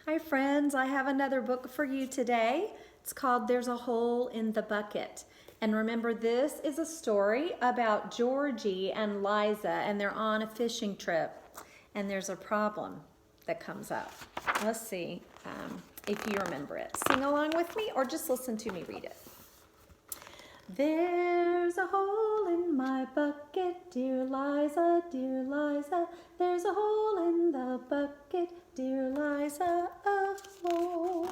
Hi friends, I have another book for you today. It's called There's a Hole in the Bucket. And remember, this is a story about Georgie and Liza, and they're on a fishing trip. And there's a problem that comes up. Let's see if you remember it. Sing along with me or just listen to me read it. There's a hole in my bucket, dear Liza, dear Liza. There's a hole in the bucket, dear Liza, a hole.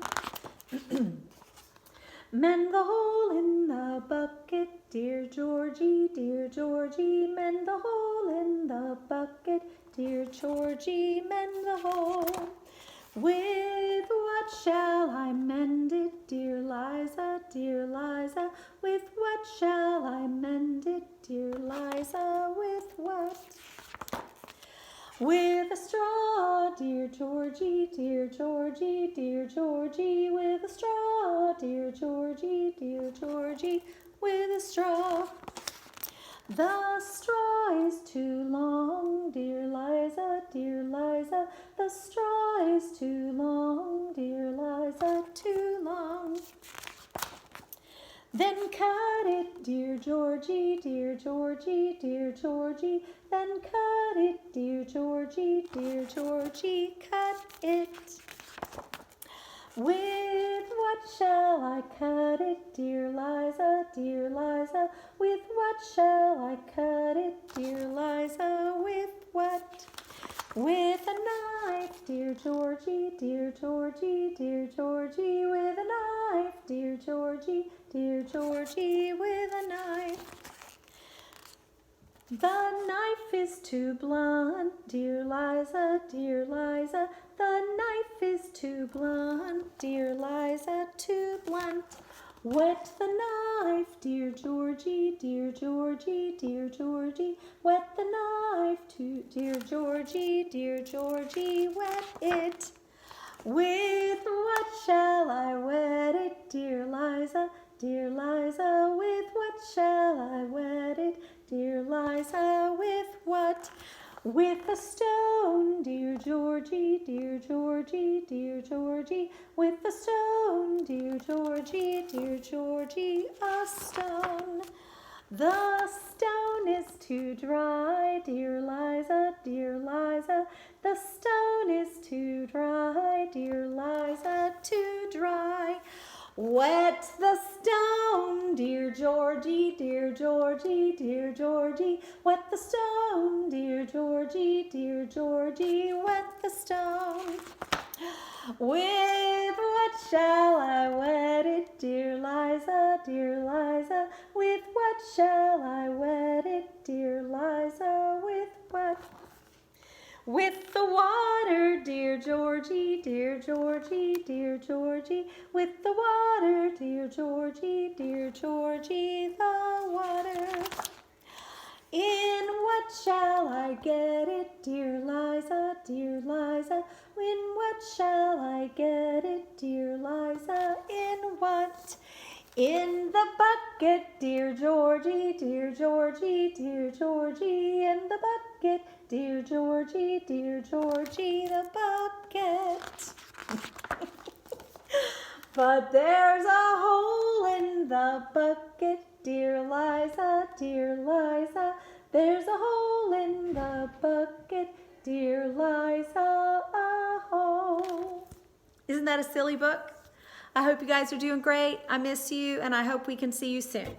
Mend the hole in the bucket, dear Georgie, dear Georgie. Mend the hole in the bucket, dear Georgie. Mend the hole. With what shall I mend it, dear Liza, dear Liza? With what shall I mend it, dear Liza? With what? With a straw, dear Georgie, dear Georgie, dear Georgie. With a straw, dear Georgie, dear Georgie. With a straw. The straw is too long, dear Liza, dear Liza. The straw is too long, dear Liza, too long. Then cut it, dear Georgie, dear Georgie, dear Georgie. Then cut it, dear Georgie, dear Georgie. Cut it. With what shall I cut it, dear Liza, dear Liza? With what shall I cut it, dear Liza? With what? With a knife, dear Georgie, dear Georgie, dear Georgie. With a knife, dear Georgie, dear Georgie. With a knife. The knife is too blunt, dear Liza, dear Liza. The knife is too blunt, dear Liza, too blunt. Wet the knife, dear Georgie, dear Georgie, dear Georgie. Wet the knife, dear Georgie, dear Georgie. Wet it. With what shall I wet it, dear Liza, dear Liza? With what shall I wet it, dear Liza? With what? With a stone, dear Georgie, dear Georgie, dear Georgie. With a stone, dear Georgie, dear Georgie, a stone. The stone is too dry, dear Liza, dear Liza. The stone is too dry, dear Liza, too dry. Wet the stone, dear Georgie, dear Georgie, dear Georgie. Wet the stone, dear Georgie, dear Georgie. Wet the stone. With what shall I wet it, dear Liza, dear Liza? With what shall I wet it, dear Liza? With what? With the water, dear Georgie, dear Georgie, dear Georgie. With the water, dear Georgie, dear Georgie, the water. In what shall I get it, dear Liza, dear Liza? In what shall I get it, dear Liza? In what? In the bucket, dear Georgie, dear Georgie, dear Georgie. In the bucket, dear Georgie, dear Georgie, the bucket. But there's a hole in the bucket, dear Liza, dear Liza. There's a hole in the bucket, dear Liza, a hole. Isn't that a silly book? I hope you guys are doing great. I miss you, and I hope we can see you soon.